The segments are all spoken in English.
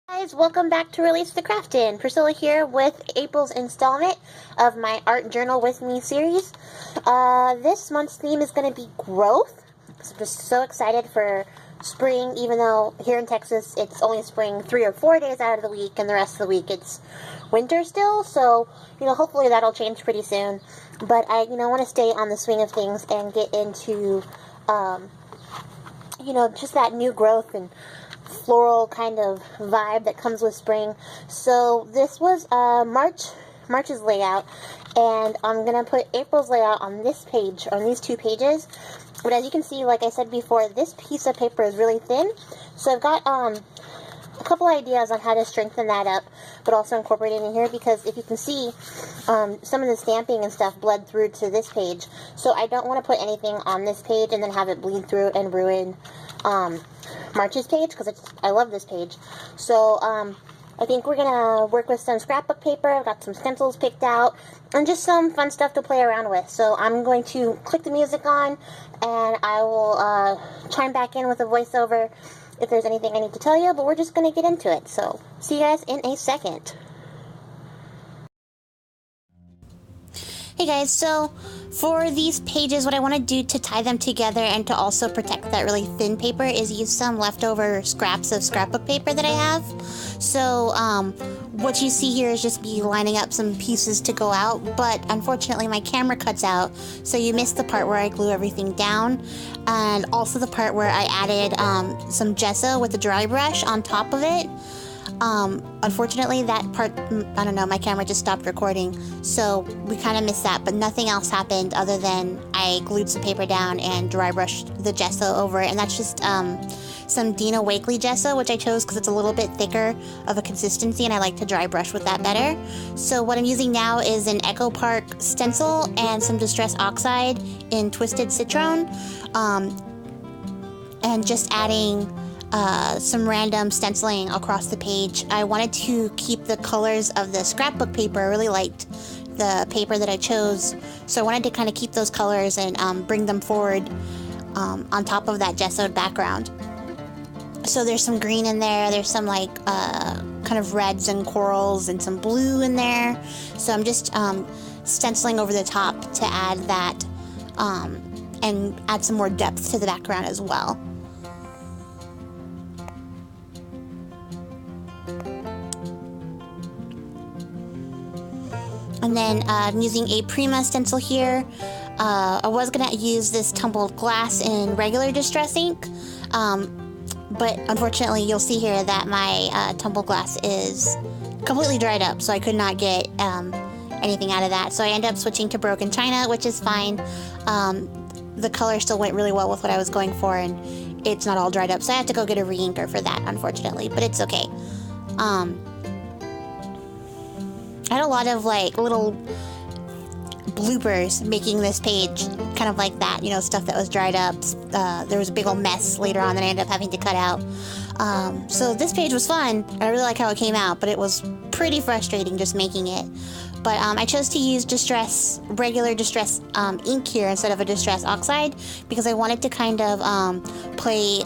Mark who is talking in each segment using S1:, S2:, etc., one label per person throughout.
S1: Guys, welcome back to Release the Craftin'. Priscilla here with April's installment of my Art Journal With Me series. This month's theme is going to be growth. So I'm just so excited for spring, even though here in Texas it's only spring 3 or 4 days out of the week, and the rest of the week it's winter still. So, hopefully that'll change pretty soon. But I, want to stay on the swing of things and get into, just that new growth and floral kind of vibe that comes with spring. So this was March's layout, and I'm gonna put April's layout on this page, on these two pages. But as you can see, like I said before, this piece of paper is really thin, so I've got a couple ideas on how to strengthen that up, but also incorporate it in here, because if you can see, some of the stamping and stuff bled through to this page, so I don't want to put anything on this page and then have it bleed through and ruin March's page, because I love this page. So I think we're gonna work with some scrapbook paper. I've got some stencils picked out and just some fun stuff to play around with. So I'm going to click the music on, and I will chime back in with a voiceover if there's anything I need to tell you, but we're just gonna get into it. So see you guys in a second. Hey guys, so for these pages, what I want to do to tie them together and to also protect that really thin paper is use some leftover scraps of scrapbook paper that I have. So what you see here is just me lining up some pieces to go out, but unfortunately my camera cuts out, so you missed the part where I glue everything down, and also the part where I added some gesso with a dry brush on top of it. Unfortunately that part, I don't know, my camera just stopped recording, so we kind of missed that, but nothing else happened other than I glued some paper down and dry brushed the gesso over it, and that's just some Dina Wakley gesso, which I chose because it's a little bit thicker of a consistency and I like to dry brush with that better. So what I'm using now is an Echo Park stencil and some Distress Oxide in Twisted Citron, and just adding some random stenciling across the page. I wanted to keep the colors of the scrapbook paper. I really liked the paper that I chose, so I wanted to kind of keep those colors and bring them forward on top of that gessoed background. So there's some green in there, there's some like kind of reds and corals and some blue in there. So I'm just stenciling over the top to add that and add some more depth to the background as well. And then I'm using a Prima stencil here. I was going to use this tumbled glass in regular distress ink, but unfortunately you'll see here that my tumbled glass is completely dried up, so I could not get anything out of that. So I ended up switching to broken china, which is fine. The color still went really well with what I was going for, and it's not all dried up, so I have to go get a re-inker for that, unfortunately, but it's okay. I had a lot of like little bloopers making this page, kind of like that, stuff that was dried up. There was a big old mess later on that I ended up having to cut out. So this page was fun. I really like how it came out, but it was pretty frustrating just making it. But I chose to use regular distress ink here instead of a Distress Oxide, because I wanted to kind of play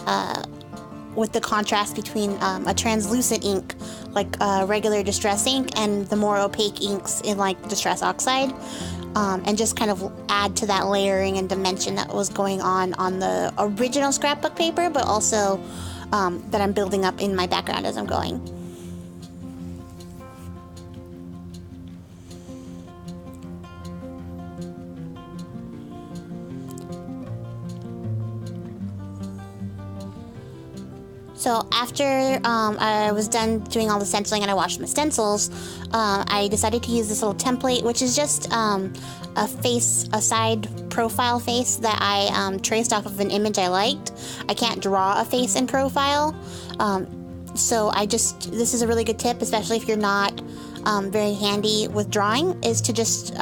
S1: with the contrast between a translucent ink like regular distress ink and the more opaque inks in like Distress Oxide, and just kind of add to that layering and dimension that was going on the original scrapbook paper, but also that I'm building up in my background as I'm going. So after I was done doing all the stenciling and I washed my stencils, I decided to use this little template, which is just a side profile face that I traced off of an image I liked. I can't draw a face in profile, so this is a really good tip, especially if you're not very handy with drawing, is to just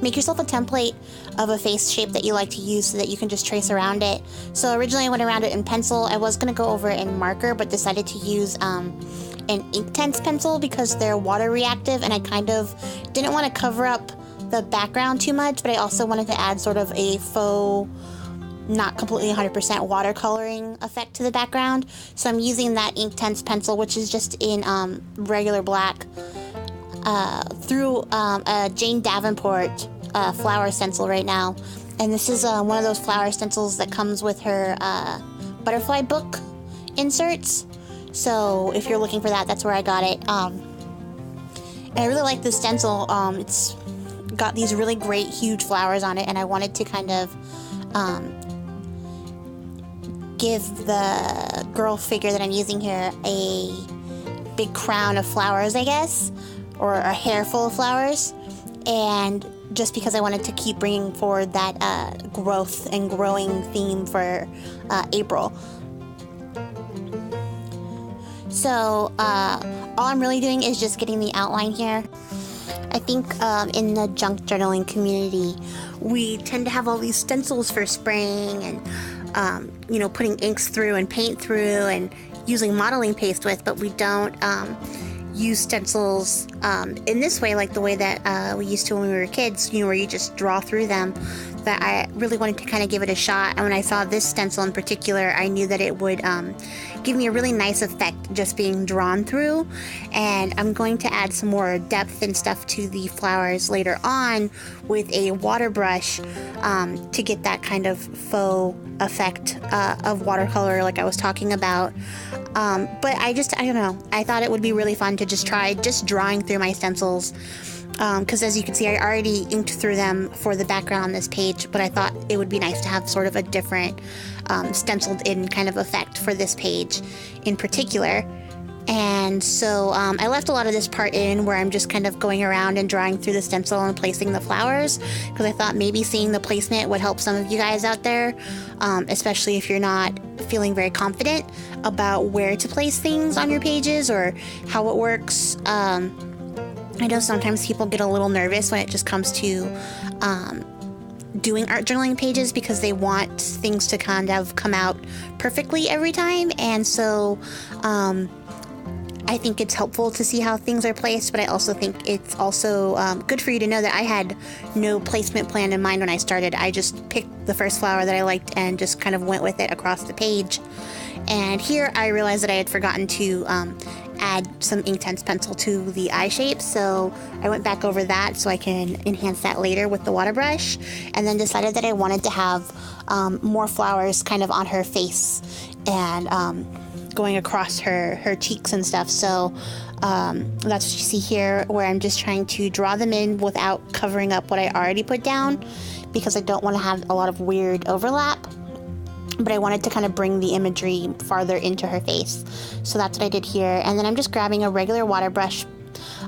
S1: make yourself a template of a face shape that you like to use so that you can just trace around it. So originally I went around it in pencil. I was going to go over it in marker, but decided to use an Inktense pencil because they're water reactive, and I kind of didn't want to cover up the background too much, but I also wanted to add sort of a faux not completely 100% watercoloring effect to the background. So I'm using that Inktense pencil, which is just in regular black, through a Jane Davenport flower stencil right now. And this is one of those flower stencils that comes with her butterfly book inserts. So if you're looking for that, that's where I got it. And I really like this stencil. It's got these really great huge flowers on it, and I wanted to kind of give the girl figure that I'm using here a big crown of flowers, I guess, or a hair full of flowers. And just because I wanted to keep bringing forward that growth and growing theme for April. So all I'm really doing is just getting the outline here. I think in the junk journaling community, we tend to have all these stencils for spraying and, you know, putting inks through and paint through and using modeling paste with, but we don't use stencils in this way, like the way that we used to when we were kids, you know, where you just draw through them. That I really wanted to kind of give it a shot, and when I saw this stencil in particular, I knew that it would give me a really nice effect just being drawn through. And I'm going to add some more depth and stuff to the flowers later on with a water brush to get that kind of faux effect of watercolor like I was talking about. But I don't know, I thought it would be really fun to just try drawing through my stencils. Because as you can see, I already inked through them for the background on this page, but I thought it would be nice to have sort of a different stenciled in kind of effect for this page in particular. And so I left a lot of this part in where I'm just kind of going around and drawing through the stencil and placing the flowers, because I thought maybe seeing the placement would help some of you guys out there, especially if you're not feeling very confident about where to place things on your pages or how it works. I know sometimes people get a little nervous when it just comes to doing art journaling pages because they want things to kind of come out perfectly every time. And so I think it's helpful to see how things are placed, but I also think it's also good for you to know that I had no placement plan in mind when I started. I just picked the first flower that I liked and just kind of went with it across the page. And here I realized that I had forgotten to add some Inktense pencil to the eye shape, so I went back over that so I can enhance that later with the water brush, and then decided that I wanted to have more flowers kind of on her face and going across her cheeks and stuff. So that's what you see here, where I'm just trying to draw them in without covering up what I already put down, because I don't want to have a lot of weird overlap. But I wanted to kind of bring the imagery farther into her face. So that's what I did here. And then I'm just grabbing a regular water brush.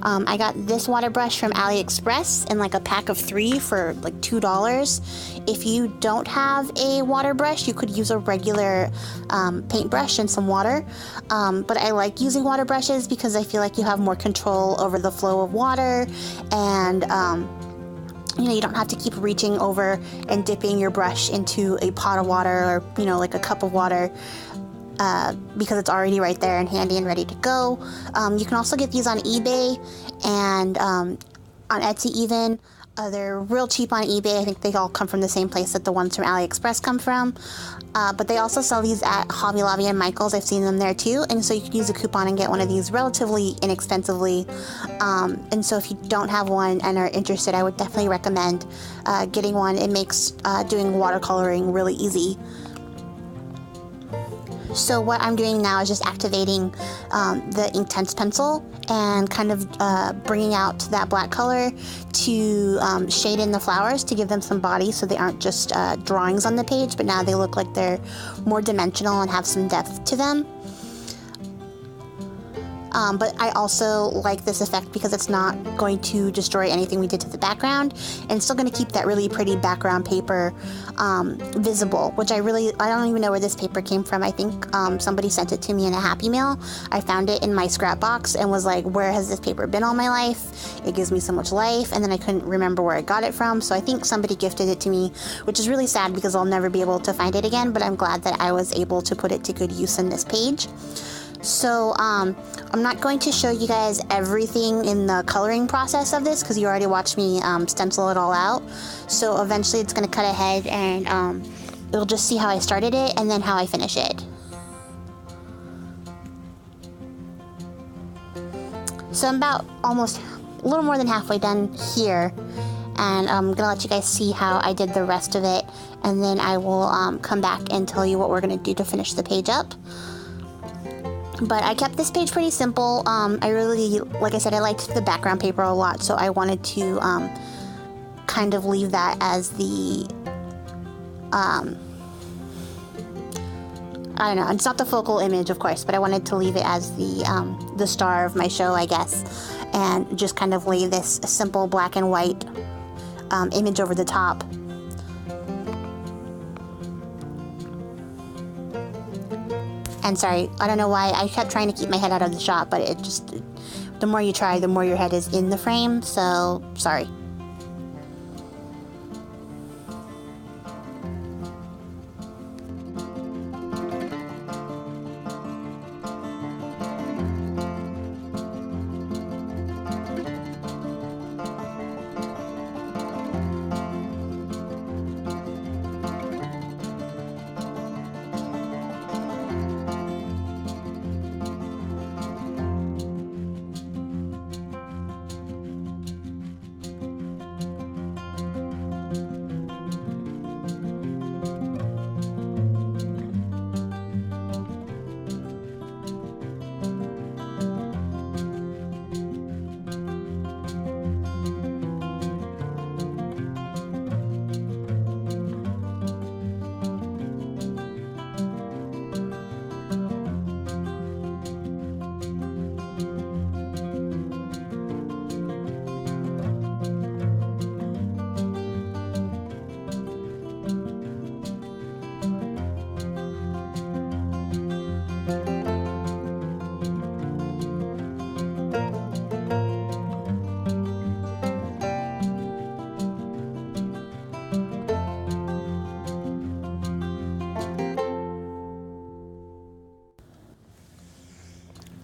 S1: I got this water brush from AliExpress in like a pack of 3 for like $2. If you don't have a water brush, you could use a regular paintbrush and some water. But I like using water brushes because I feel like you have more control over the flow of water, and you know, you don't have to keep reaching over and dipping your brush into a pot of water or, you know, like a cup of water, because it's already right there and handy and ready to go. You can also get these on eBay and on Etsy even. They're real cheap on eBay. I think they all come from the same place that the ones from AliExpress come from. But they also sell these at Hobby Lobby and Michael's. I've seen them there too. And so you can use a coupon and get one of these relatively inexpensively. And so if you don't have one and are interested, I would definitely recommend getting one. It makes doing watercoloring really easy. So what I'm doing now is just activating the Inktense pencil and kind of bringing out that black color to shade in the flowers to give them some body, so they aren't just drawings on the page, but now they look like they're more dimensional and have some depth to them. But I also like this effect because it's not going to destroy anything we did to the background, and it's still going to keep that really pretty background paper visible, which I don't even know where this paper came from. I think somebody sent it to me in a Happy Mail. I found it in my scrap box and was like, where has this paper been all my life? It gives me so much life. And then I couldn't remember where I got it from, so I think somebody gifted it to me, which is really sad because I'll never be able to find it again, but I'm glad that I was able to put it to good use in this page. So I'm not going to show you guys everything in the coloring process of this because you already watched me stencil it all out. So eventually it's going to cut ahead and you'll just see how I started it and then how I finish it. So I'm about almost a little more than halfway done here, and I'm gonna let you guys see how I did the rest of it, and then I will come back and tell you what we're gonna do to finish the page up. But I kept this page pretty simple. I really, like I said, I liked the background paper a lot, so I wanted to kind of leave that as the I don't know, it's not the focal image, of course, but I wanted to leave it as the star of my show, I guess, and just kind of lay this simple black and white image over the top. And sorry, I don't know why I kept trying to keep my head out of the shot, but it just, the more you try, the more your head is in the frame, so sorry.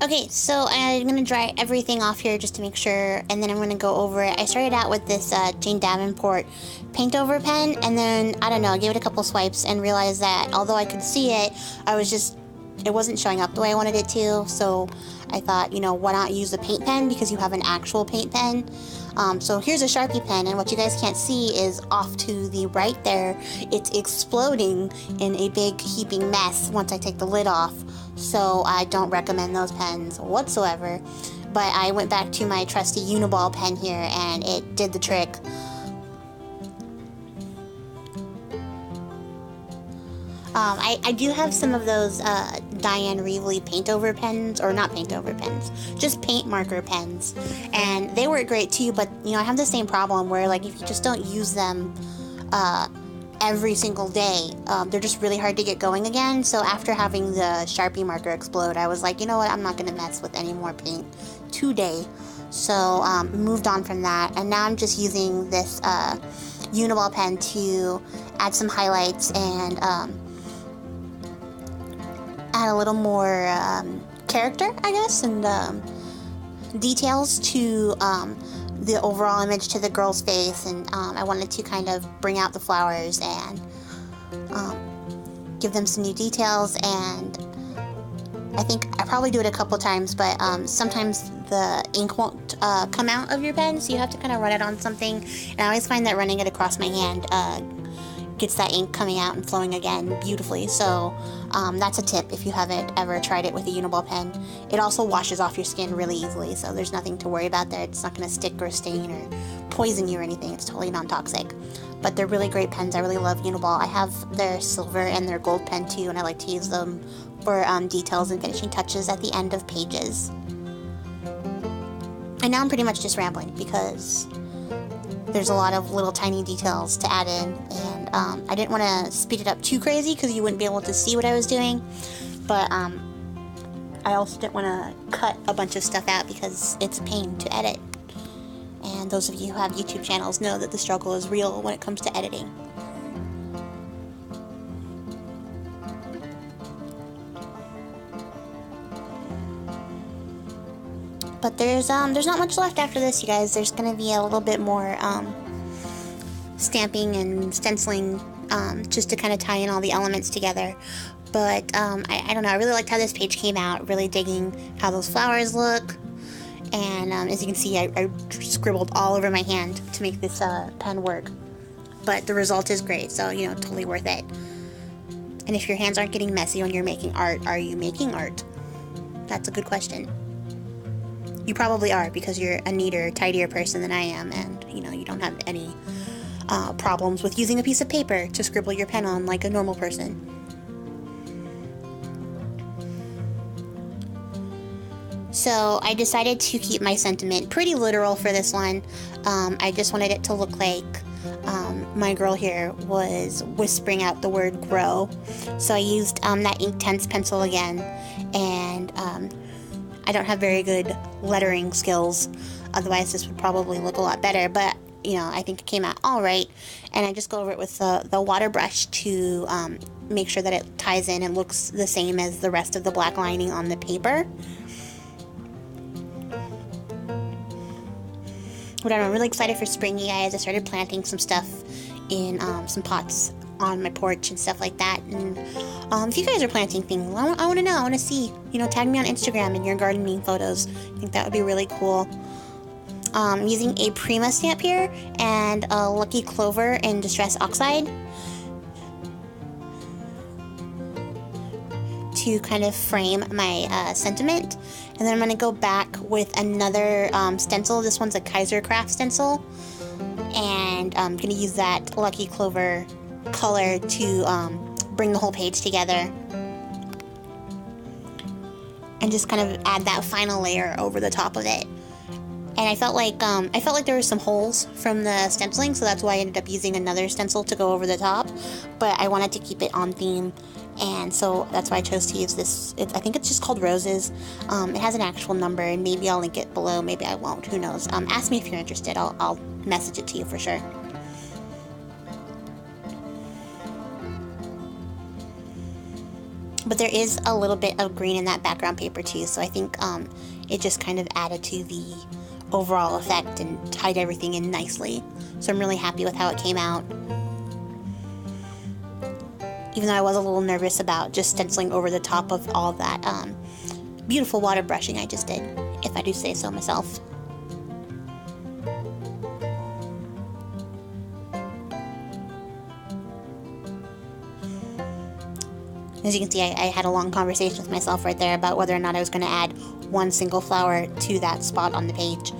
S1: Okay, so I'm going to dry everything off here just to make sure, and then I'm going to go over it. I started out with this Jane Davenport paint over pen, and then, I don't know, I gave it a couple swipes and realized that although I could see it, it wasn't showing up the way I wanted it to, so I thought, you know, why not use a paint pen, because you have an actual paint pen. So here's a Sharpie pen, and what you guys can't see is off to the right there, it's exploding in a big heaping mess once I take the lid off. So I don't recommend those pens whatsoever. But I went back to my trusty Uniball pen here, and it did the trick. I do have some of those Diane Reevely paint over pens, or not paint over pens, just paint marker pens, and they work great too, but you know, I have the same problem where, like, if you just don't use them every single day, they're just really hard to get going again. So after having the Sharpie marker explode, I was like, you know what, I'm not going to mess with any more paint today. So moved on from that, and now I'm just using this Uniball pen to add some highlights and add a little more character, I guess, and details to the overall image, to the girl's face. And I wanted to kind of bring out the flowers and give them some new details. And I think I probably do it a couple times, but sometimes the ink won't come out of your pen, so you have to kind of run it on something. And I always find that running it across my hand gets that ink coming out and flowing again beautifully. So that's a tip if you haven't ever tried it with a Uniball pen. It also washes off your skin really easily, so there's nothing to worry about there. It's not going to stick or stain or poison you or anything. It's totally non-toxic. But they're really great pens. I really love Uniball. I have their silver and their gold pen too, and I like to use them for details and finishing touches at the end of pages. And now I'm pretty much just rambling because there's a lot of little tiny details to add in, and I didn't want to speed it up too crazy because you wouldn't be able to see what I was doing, but I also didn't want to cut a bunch of stuff out because it's a pain to edit, and those of you who have YouTube channels know that the struggle is real when it comes to editing. But there's not much left after this, you guys. There's going to be a little bit more stamping and stenciling just to kind of tie in all the elements together. But I don't know, I really liked how this page came out, really digging how those flowers look. And as you can see, I scribbled all over my hand to make this pen work. But the result is great, so, you know, totally worth it. And if your hands aren't getting messy when you're making art, are you making art? That's a good question. You probably are, because you're a neater, tidier person than I am, and, you know, you don't have any problems with using a piece of paper to scribble your pen on like a normal person. So I decided to keep my sentiment pretty literal for this one. I just wanted it to look like my girl here was whispering out the word grow. So I used that Inktense pencil again, and I don't have very good lettering skills, otherwise this would probably look a lot better, but you know, I think it came out all right. And I just go over it with the water brush to make sure that it ties in and looks the same as the rest of the black lining on the paper. But I'm really excited for spring, you guys. I started planting some stuff in some pots on my porch and stuff like that. And if you guys are planting things, I want to know. I want to see. You know, tag me on Instagram in your gardening photos. I think that would be really cool. I'm using a Prima stamp here and a Lucky Clover in Distress Oxide to kind of frame my sentiment. And then I'm going to go back with another stencil. This one's a Kaisercraft stencil. And I'm going to use that Lucky Clover color to bring the whole page together. And just kind of add that final layer over the top of it. And I felt like there were some holes from the stenciling, so that's why I ended up using another stencil to go over the top. But I wanted to keep it on theme, and so that's why I chose to use this. I think it's just called Roses. It has an actual number, and maybe I'll link it below, maybe I won't, who knows. Ask me if you're interested, I'll message it to you for sure. But there is a little bit of green in that background paper too, so I think it just kind of added to the overall effect and tied everything in nicely. So I'm really happy with how it came out. Even though I was a little nervous about just stenciling over the top of all that beautiful water brushing I just did, if I do say so myself. As you can see, I had a long conversation with myself right there about whether or not I was going to add one single flower to that spot on the page,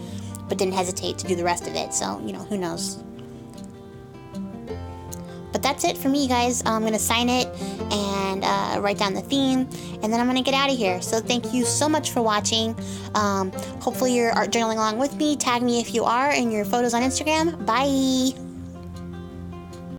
S1: but didn't hesitate to do the rest of it, so, you know, who knows. But that's it for me, guys. I'm going to sign it and write down the theme, and then I'm going to get out of here. So thank you so much for watching. Hopefully you're art journaling along with me. Tag me if you are in your photos on Instagram. Bye!